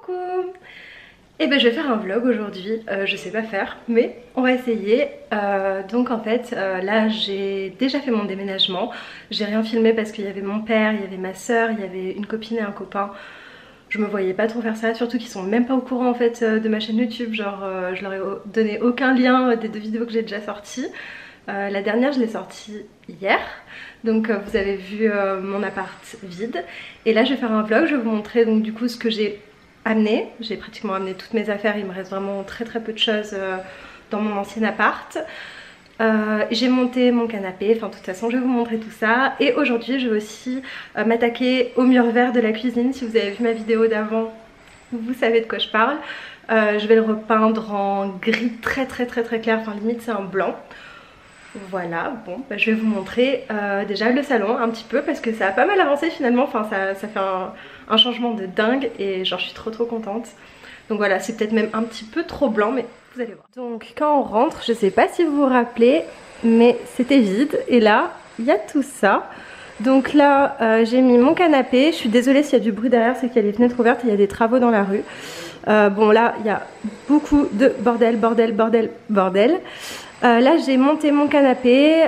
Coucou. Et ben je vais faire un vlog aujourd'hui, je sais pas faire mais on va essayer. Donc en fait là j'ai déjà fait mon déménagement. J'ai rien filmé parce qu'il y avait mon père, il y avait ma soeur, il y avait une copine et un copain. Je me voyais pas trop faire ça, surtout qu'ils sont même pas au courant en fait de ma chaîne YouTube. Genre je leur ai donné aucun lien des 2 vidéos que j'ai déjà sorties. La dernière je l'ai sortie hier. Donc vous avez vu mon appart vide. Et là je vais faire un vlog, je vais vous montrer donc du coup ce que j'ai amené. J'ai pratiquement amené toutes mes affaires, il me reste vraiment très peu de choses dans mon ancien appart. J'ai monté mon canapé, enfin de toute façon je vais vous montrer tout ça. Et aujourd'hui je vais aussi m'attaquer au mur vert de la cuisine. Si vous avez vu ma vidéo d'avant, vous savez de quoi je parle. Je vais le repeindre en gris très clair, enfin limite c'est un blanc. Voilà, bon, bah, je vais vous montrer déjà le salon un petit peu parce que ça a pas mal avancé finalement, enfin ça fait un changement de dingue et genre je suis trop contente. Donc voilà, c'est peut-être même un petit peu trop blanc mais vous allez voir. Donc quand on rentre, je sais pas si vous vous rappelez mais c'était vide et là il y a tout ça. Donc là j'ai mis mon canapé, je suis désolée s'il y a du bruit derrière, c'est qu'il y a les fenêtres ouvertes et il y a des travaux dans la rue. Bon là il y a beaucoup de bordel. Là j'ai monté mon canapé,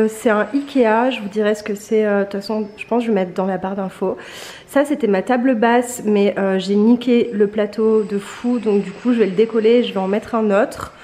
c'est un Ikea, je vous dirai ce que c'est, de toute façon je pense que je vais mettre dans la barre d'infos. Ça c'était ma table basse mais j'ai niqué le plateau de fou donc du coup je vais le décoller, je vais en mettre un autre.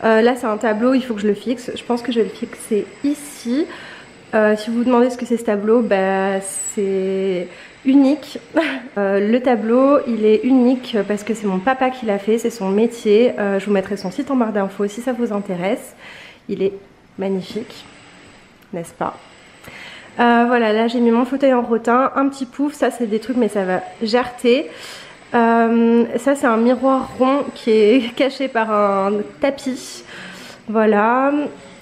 Là c'est un tableau, il faut que je le fixe, je pense que je vais le fixer ici. Si vous vous demandez ce que c'est ce tableau, bah, c'est unique. Le tableau il est unique parce que c'est mon papa qui l'a fait, c'est son métier. Je vous mettrai son site en barre d'infos si ça vous intéresse. Il est magnifique, n'est-ce pas? Voilà, là j'ai mis mon fauteuil en rotin, un petit pouf, ça c'est des trucs mais ça va jarter. Ça c'est un miroir rond qui est caché par un tapis. Voilà.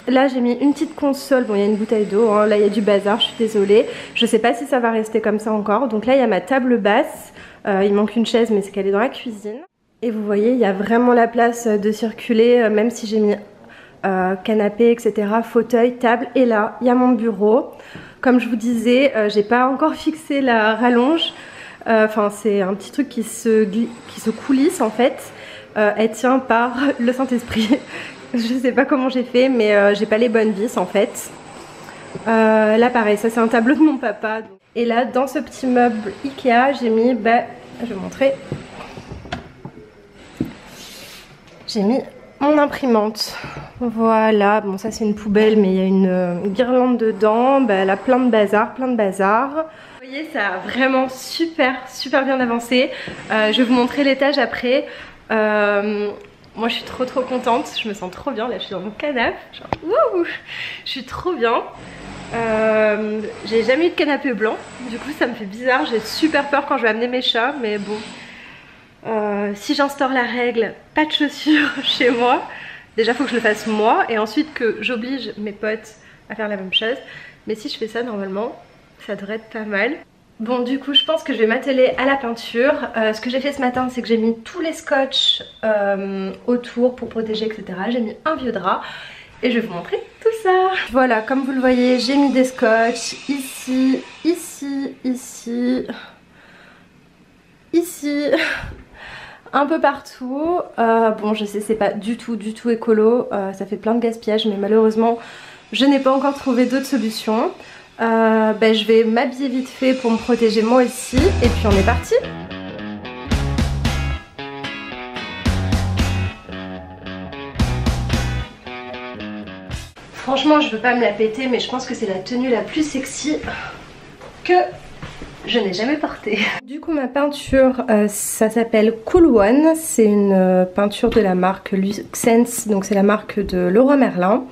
Là j'ai mis une petite console, bon il y a une bouteille d'eau, hein. Là il y a du bazar, je suis désolée. Je sais pas si ça va rester comme ça encore. Donc là il y a ma table basse, il manque une chaise mais c'est qu'elle est dans la cuisine. Et vous voyez il y a vraiment la place de circuler, même si j'ai mis canapé etc, fauteuil, table. Et là il y a mon bureau. Comme je vous disais, j'ai pas encore fixé la rallonge. Enfin c'est un petit truc qui se coulisse en fait. Elle tient par le Saint-Esprit. Je sais pas comment j'ai fait mais j'ai pas les bonnes vis en fait. Là pareil, ça c'est un tableau de mon papa. Et là dans ce petit meuble Ikea j'ai mis, bah, je vais vous montrer. J'ai mis mon imprimante. Voilà, bon ça c'est une poubelle mais il y a une guirlande dedans. Bah, elle a plein de bazar. Vous voyez ça a vraiment super bien avancé. Je vais vous montrer l'étage après. Moi je suis trop contente, je me sens trop bien, là je suis dans mon canapé, genre wouh, je suis trop bien. J'ai jamais eu de canapé blanc, du coup ça me fait bizarre, j'ai super peur quand je vais amener mes chats, mais bon. Si j'instaure la règle, pas de chaussures chez moi, déjà faut que je le fasse moi, et ensuite que j'oblige mes potes à faire la même chose. Mais si je fais ça normalement, ça devrait être pas mal. Bon du coup je pense que je vais m'atteler à la peinture. Ce que j'ai fait ce matin c'est que j'ai mis tous les scotch autour pour protéger etc. J'ai mis un vieux drap et je vais vous montrer tout ça. Voilà, comme vous le voyez j'ai mis des scotch ici, ici, un peu partout. Bon je sais c'est pas du tout écolo, ça fait plein de gaspillage mais malheureusement je n'ai pas encore trouvé d'autres solutions. Ben, je vais m'habiller vite fait pour me protéger moi aussi et puis on est parti. Franchement je veux pas me la péter mais je pense que c'est la tenue la plus sexy que je n'ai jamais portée. Du coup ma peinture ça s'appelle Cool One, c'est une peinture de la marque Luxense, donc c'est la marque de Leroy Merlin.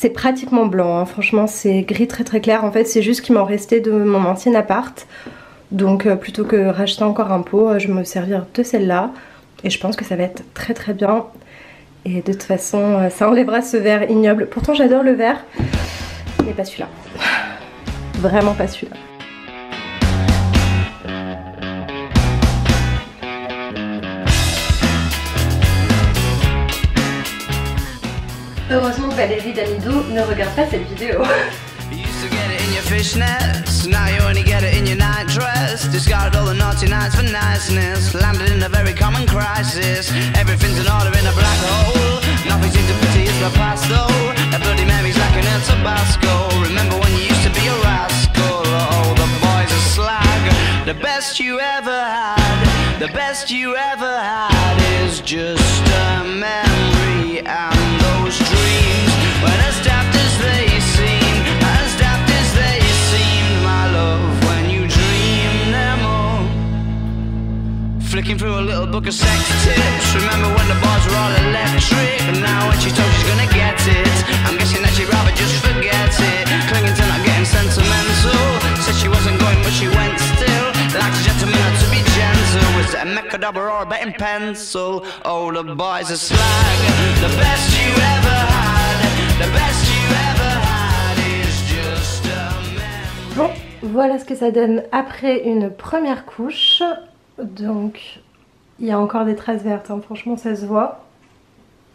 C'est pratiquement blanc, hein. Franchement c'est gris très clair. En fait c'est juste qu'il m'en restait de mon ancien appart. Donc plutôt que racheter encore un pot, je vais me servir de celle-là. Et je pense que ça va être très bien. Et de toute façon ça enlèvera ce vert ignoble. Pourtant j'adore le vert, mais pas celui-là. Vraiment pas celui-là. Heureusement que Valérie Damido ne regarde pas cette vidéo. fishnets. Now you only get it in your night dress. Discarded all the naughty nights for niceness. Landed in a very common crisis. Everything's in order in a black hole. Nothing seems to pity is the past though. A Bloody Mary's like an El Tabasco. Remember when you used to be a rascal? Oh, the boys are slag. The best you ever had, the best you ever had is just a memory. And those dreams were as daft as they seem, as daft as they seemed, my love, when you dream them all. Flicking through a little book of sex tips. Remember when the bars were all electric? And now when she told she's gonna get it, I'm guessing that she'd rather just forget it. Clinging to not getting sentimental. Said she wasn't going but she went still. Like a gentleman had to be gentle. Was it a Macadabra or a betting pencil? Oh, the boys are slag. The best you ever had, the best you ever had is just a memory. Bon, voilà ce que ça donne après une première couche. Donc, il y a encore des traces vertes, hein. Franchement ça se voit.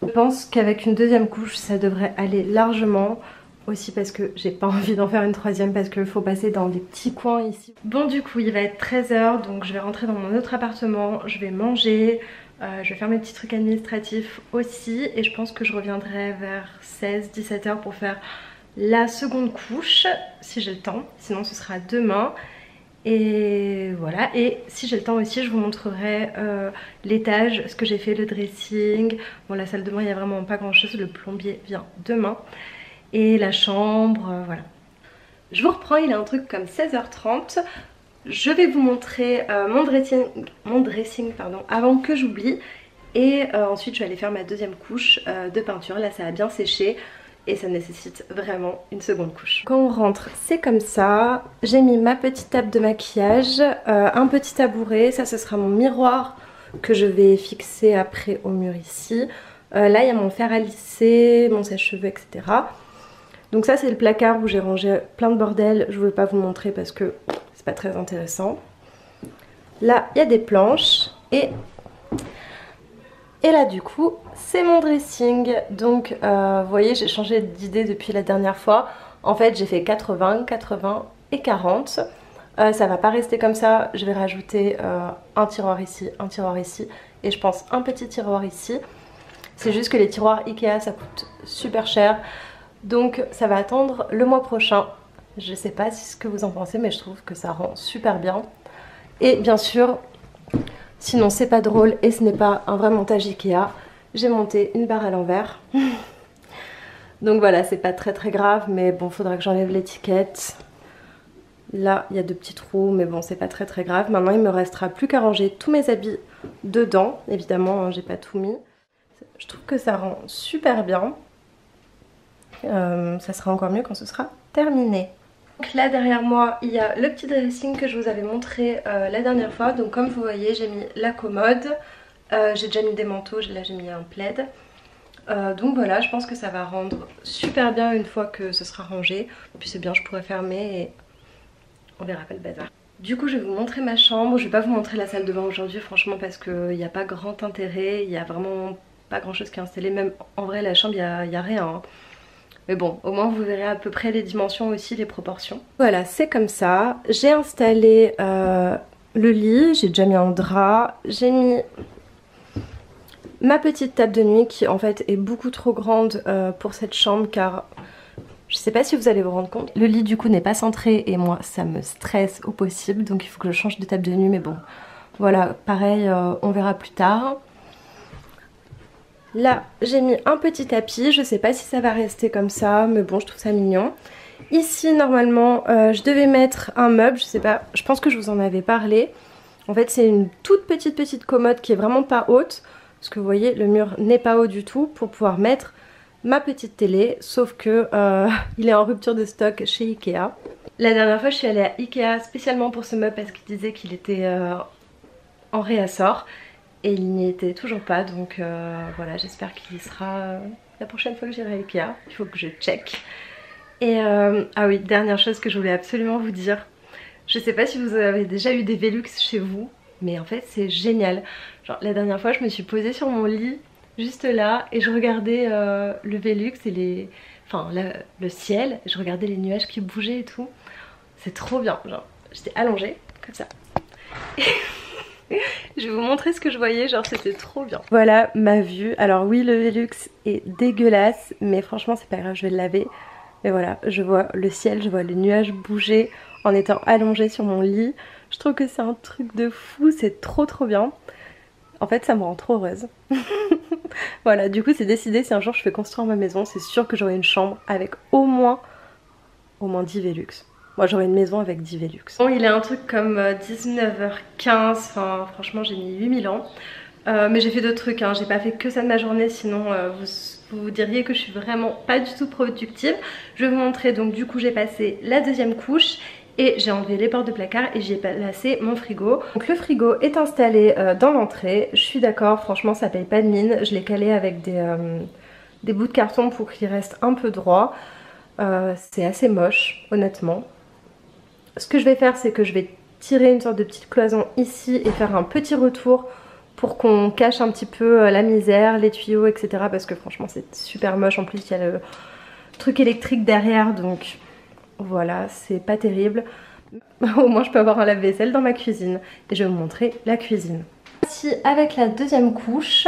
Je pense qu'avec une deuxième couche ça devrait aller largement. Aussi parce que j'ai pas envie d'en faire une troisième parce qu'il faut passer dans des petits coins ici. Bon, du coup il va être 13 h, donc je vais rentrer dans mon autre appartement, je vais manger, je vais faire mes petits trucs administratifs aussi. Et je pense que je reviendrai vers 16-17 h pour faire la seconde couche si j'ai le temps, sinon ce sera demain. Et voilà, et si j'ai le temps aussi je vous montrerai l'étage, ce que j'ai fait, le dressing. Bon, la salle de bain il n'y a vraiment pas grand chose, le plombier vient demain. Et la chambre, voilà. Je vous reprends, il est un truc comme 16 h 30. Je vais vous montrer mon dressing avant que j'oublie. Et ensuite je vais aller faire ma deuxième couche de peinture. Là ça a bien séché et ça nécessite vraiment une seconde couche. Quand on rentre c'est comme ça. J'ai mis ma petite table de maquillage, un petit tabouret. Ça ce sera mon miroir que je vais fixer après au mur ici. Là il y a mon fer à lisser, mon sèche-cheveux, etc. Donc ça c'est le placard où j'ai rangé plein de bordel. Je ne vais pas vous montrer parce que c'est pas très intéressant. Là il y a des planches et là du coup c'est mon dressing. Donc vous voyez j'ai changé d'idée depuis la dernière fois. En fait j'ai fait 80, 80 et 40. Ça va pas rester comme ça. Je vais rajouter un tiroir ici et je pense un petit tiroir ici. C'est juste que les tiroirs Ikea ça coûte super cher. Donc ça va attendre le mois prochain. Je sais pas ce que vous en pensez mais je trouve que ça rend super bien. Et bien sûr, sinon c'est pas drôle et ce n'est pas un vrai montage Ikea, j'ai monté une barre à l'envers. Donc voilà, c'est pas très grave mais bon, faudra que j'enlève l'étiquette. Là il y a deux petits trous mais bon c'est pas très grave. Maintenant il me restera plus qu'à ranger tous mes habits dedans. Évidemment hein, j'ai pas tout mis. Je trouve que ça rend super bien. Ça sera encore mieux quand ce sera terminé. Donc là derrière moi il y a le petit dressing que je vous avais montré la dernière fois. Donc comme vous voyez j'ai mis la commode, j'ai déjà mis des manteaux, là j'ai mis un plaid. Donc voilà, je pense que ça va rendre super bien une fois que ce sera rangé. Puis c'est bien, je pourrais fermer et on verra pas le bazar. Du coup je vais vous montrer ma chambre. Je vais pas vous montrer la salle de bain aujourd'hui franchement parce qu'il n'y a pas grand intérêt. Il y a vraiment pas grand chose qui est installé. Même en vrai la chambre il y a rien hein. Mais bon, au moins vous verrez à peu près les dimensions aussi, les proportions. Voilà, c'est comme ça. J'ai installé le lit, j'ai déjà mis un drap. J'ai mis ma petite table de nuit qui en fait est beaucoup trop grande pour cette chambre car je sais pas si vous allez vous rendre compte. Le lit du coup n'est pas centré et moi ça me stresse au possible. Donc il faut que je change de table de nuit mais bon. Voilà, pareil, on verra plus tard. Là j'ai mis un petit tapis, je sais pas si ça va rester comme ça mais bon je trouve ça mignon. Ici normalement je devais mettre un meuble, je sais pas, je pense que je vous en avais parlé. En fait c'est une toute petite commode qui est vraiment pas haute. Parce que vous voyez le mur n'est pas haut du tout pour pouvoir mettre ma petite télé. Sauf que il est en rupture de stock chez Ikea. La dernière fois je suis allée à Ikea spécialement pour ce meuble parce qu'il disait qu'il était en réassort. Et il n'y était toujours pas, donc voilà, j'espère qu'il y sera la prochaine fois que j'irai à Ikea. Il faut que je check. Et ah oui, dernière chose que je voulais absolument vous dire. Je sais pas si vous avez déjà eu des Velux chez vous, mais en fait c'est génial. Genre la dernière fois je me suis posée sur mon lit, juste là, et je regardais le Velux et le ciel. Je regardais les nuages qui bougeaient et tout. C'est trop bien, genre j'étais allongée comme ça. Je vais vous montrer ce que je voyais, genre c'était trop bien. Voilà ma vue. Alors oui, le Velux est dégueulasse, mais franchement c'est pas grave, je vais le laver. Et voilà, je vois le ciel, je vois les nuages bouger en étant allongée sur mon lit. Je trouve que c'est un truc de fou, c'est trop bien. En fait ça me rend trop heureuse. Voilà, du coup c'est décidé, si un jour je fais construire ma maison, c'est sûr que j'aurai une chambre avec au moins 10 Velux. Moi j'aurais une maison avec 10 Velux. Bon, il est un truc comme 19h15, enfin franchement j'ai mis 8000 ans. Mais j'ai fait d'autres trucs, hein. J'ai pas fait que ça de ma journée, sinon vous diriez que je suis vraiment pas du tout productive. Je vais vous montrer, donc du coup j'ai passé la deuxième couche et j'ai enlevé les portes de placard et j'ai placé mon frigo. Donc le frigo est installé dans l'entrée, je suis d'accord, franchement ça paye pas de mine. Je l'ai calé avec des bouts de carton pour qu'il reste un peu droit. C'est assez moche honnêtement. Ce que je vais faire, c'est que je vais tirer une sorte de petite cloison ici et faire un petit retour pour qu'on cache un petit peu la misère, les tuyaux, etc. Parce que franchement c'est super moche, en plus il y a le truc électrique derrière, donc voilà, c'est pas terrible. Au moins je peux avoir un lave-vaisselle dans ma cuisine et je vais vous montrer la cuisine. Ici avec la deuxième couche,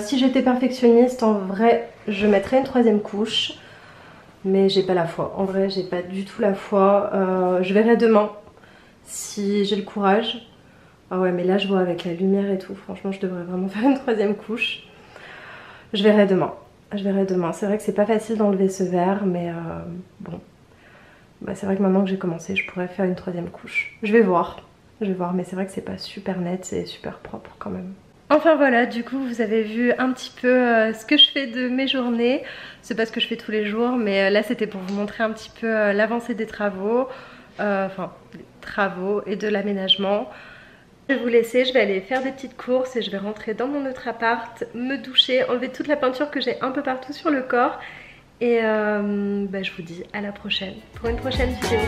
si j'étais perfectionniste en vrai je mettrais une troisième couche. Mais j'ai pas la foi, en vrai j'ai pas du tout la foi. Je verrai demain si j'ai le courage. Ah ouais, mais là je vois avec la lumière et tout, franchement je devrais vraiment faire une troisième couche. Je verrai demain, c'est vrai que c'est pas facile d'enlever ce verre, mais bon. Bah, c'est vrai que maintenant que j'ai commencé, je pourrais faire une troisième couche. Je vais voir, mais c'est vrai que c'est pas super net, c'est super propre quand même. Enfin voilà, du coup vous avez vu un petit peu ce que je fais de mes journées. C'est pas ce que je fais tous les jours, mais là c'était pour vous montrer un petit peu l'avancée des travaux, enfin des travaux et de l'aménagement. Je vais vous laisser, je vais aller faire des petites courses et je vais rentrer dans mon autre appart, me doucher, enlever toute la peinture que j'ai un peu partout sur le corps. Et bah, je vous dis à la prochaine pour une prochaine vidéo.